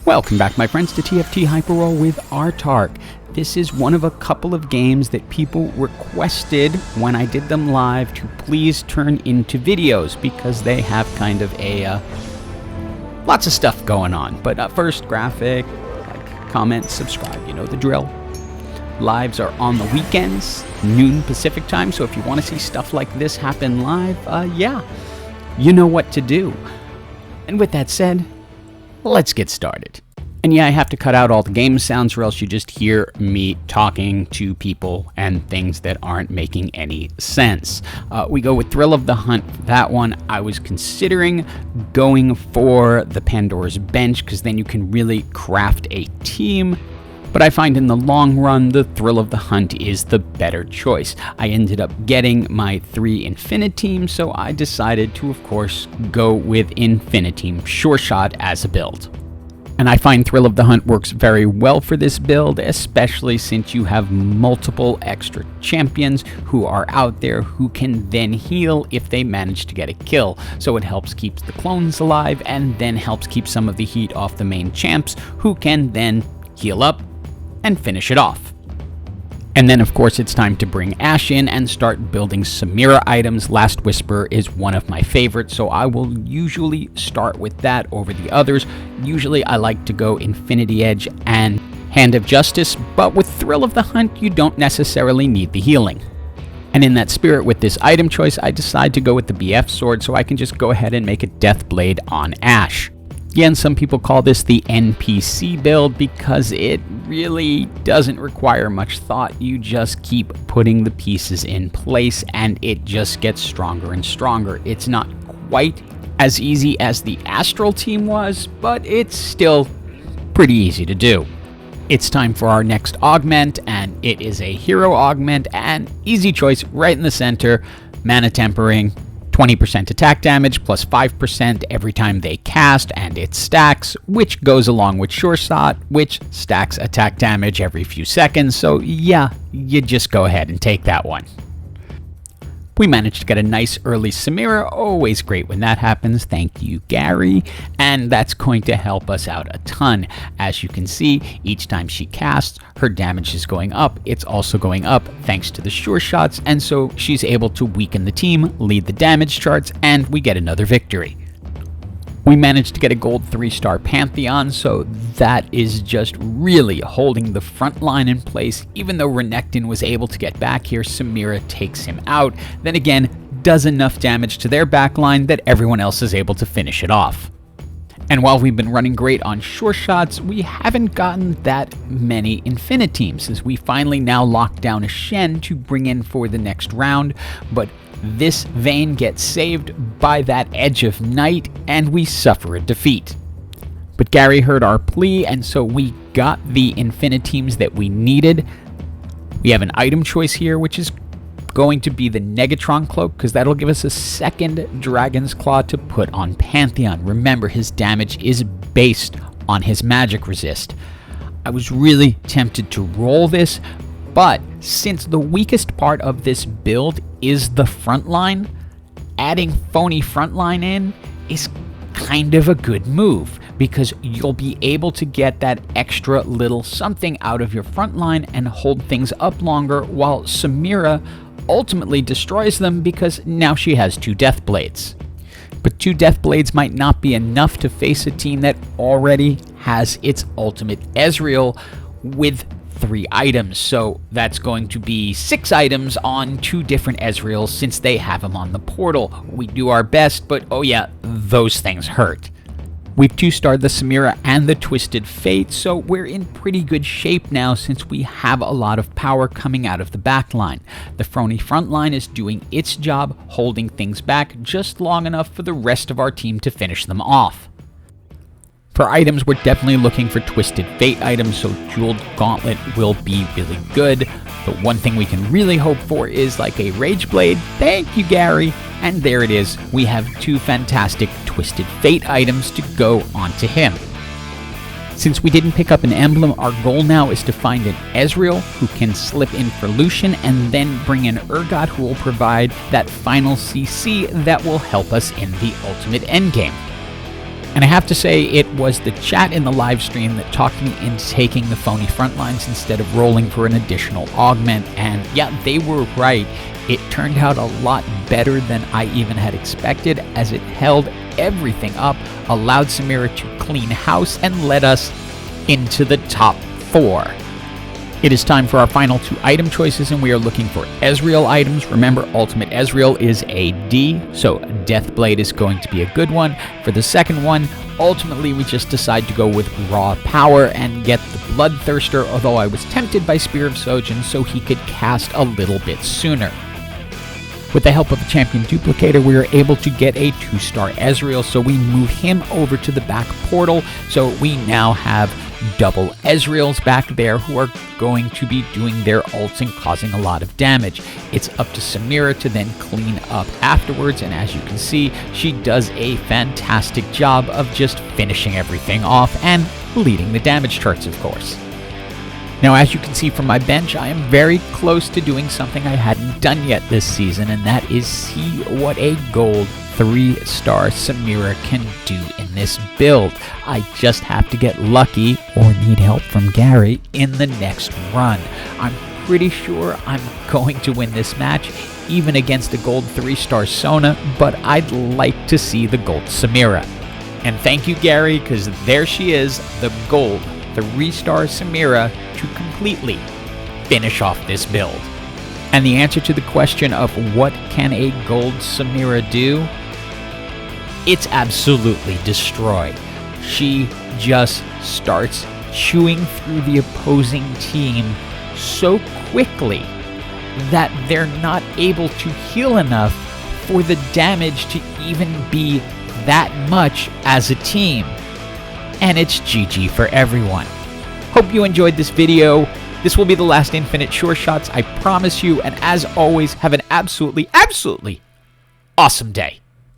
Welcome back, my friends, to TFT Hyper Roll with Artark. This is one of a couple of games that people requested when I did them live to please turn into videos because they have kind of a lots of stuff going on. But first, graphic, like, comment, subscribe, you know the drill. Lives are on the weekends, noon Pacific time, so if you want to see stuff like this happen live, yeah, you know what to do. And with that said, let's get started. And yeah, I have to cut out all the game sounds or else you just hear me talking to people and things that aren't making any sense. We go with Thrill of the Hunt for that one. I was considering going for the Pandora's Bench because then you can really craft a team. But I find in the long run, the Thrill of the Hunt is the better choice. I ended up getting my 3 InfiniTeams, so I decided to, of course, go with InfiniTeam Sureshot as a build. And I find Thrill of the Hunt works very well for this build, especially since you have multiple extra champions who are out there who can then heal if they manage to get a kill. So it helps keep the clones alive and then helps keep some of the heat off the main champs who can then heal up and finish it off. And then of course it's time to bring Ashe in and start building Samira items. Last Whisper is one of my favorites, so I will usually start with that over the others. Usually I like to go Infinity Edge and Hand of Justice, but with Thrill of the Hunt you don't necessarily need the healing. And in that spirit with this item choice, I decide to go with the BF sword so I can just go ahead and make a Death Blade on Ashe. Again, some people call this the NPC build because it really doesn't require much thought. You just keep putting the pieces in place and it just gets stronger and stronger. It's not quite as easy as the Astral team was, but it's still pretty easy to do. It's time for our next augment, and it is a hero augment, and easy choice right in the center, mana tempering. 20% attack damage plus 5% every time they cast, and it stacks, which goes along with Sure Shot, which stacks attack damage every few seconds. So yeah, you just go ahead and take that one. We managed to get a nice early Samira, always great when that happens, thank you Gary, and that's going to help us out a ton. As you can see, each time she casts, her damage is going up. It's also going up thanks to the Sure Shots, and so she's able to weaken the team, lead the damage charts, and we get another victory. We managed to get a gold 3-star Pantheon, so that is just really holding the front line in place. Even though Renekton was able to get back here, Samira takes him out, then again does enough damage to their backline that everyone else is able to finish it off. And while we've been running great on Sure Shots, we haven't gotten that many InfiniTeams, as we finally now lock down a Shen to bring in for the next round, but this Vayne gets saved by that Edge of Night, and we suffer a defeat. But Gary heard our plea, and so we got the InfiniTeams that we needed. We have an item choice here, which is going to be the Negatron Cloak, because that'll give us a second Dragon's Claw to put on Pantheon. Remember, his damage is based on his magic resist. I was really tempted to roll this, but since the weakest part of this build is the front line, adding phony frontline in is kind of a good move because you'll be able to get that extra little something out of your front line and hold things up longer, while Samira ultimately destroys them because now she has 2 Death Blades. But 2 Death Blades might not be enough to face a team that already has its ultimate Ezreal with 3 items, so that's going to be 6 items on 2 different Ezreals since they have them on the portal. We do our best, but oh yeah, those things hurt. We've 2-starred the Samira and the Twisted Fate, so we're in pretty good shape now since we have a lot of power coming out of the backline. The Phony frontline is doing its job, holding things back just long enough for the rest of our team to finish them off. For items, we're definitely looking for Twisted Fate items, so Jeweled Gauntlet will be really good. The one thing we can really hope for is like a Rage Blade. Thank you, Gary. And there it is. We have 2 fantastic Twisted Fate items to go onto him. Since we didn't pick up an emblem, our goal now is to find an Ezreal who can slip in for Lucian and then bring in Urgot, who will provide that final CC that will help us in the ultimate endgame. And I have to say, it was the chat in the live stream that talked me into taking the phony front lines instead of rolling for an additional augment. And yeah, they were right. It turned out a lot better than I even had expected, as it held everything up, allowed Samira to clean house, and led us into the top 4. It is time for our final 2 item choices, and we are looking for Ezreal items. Remember, Ultimate Ezreal is AD, so Deathblade is going to be a good one. For the second one, ultimately we just decide to go with raw power and get the Bloodthirster, although I was tempted by Spear of Sojin so he could cast a little bit sooner. With the help of a champion duplicator, we were able to get a 2-star Ezreal, so we move him over to the back portal, so we now have double Ezreals back there who are going to be doing their ults and causing a lot of damage. It's up to Samira to then clean up afterwards, and as you can see, she does a fantastic job of just finishing everything off and leading the damage charts, of course. Now, as you can see from my bench, I am very close to doing something I hadn't done yet this season, and that is see what a gold 3-star Samira can do in this build. I just have to get lucky or need help from Gary in the next run. I'm pretty sure I'm going to win this match, even against a gold 3-star Sona, but I'd like to see the gold Samira. And thank you, Gary, because there she is, the gold 3-star Samira to completely finish off this build. And the answer to the question of what can a gold Samira do? It's absolutely destroy. She just starts chewing through the opposing team so quickly that they're not able to heal enough for the damage to even be that much as a team. And it's GG for everyone. Hope you enjoyed this video. This will be the last Infinite Sureshots, I promise you. And as always, have an absolutely awesome day.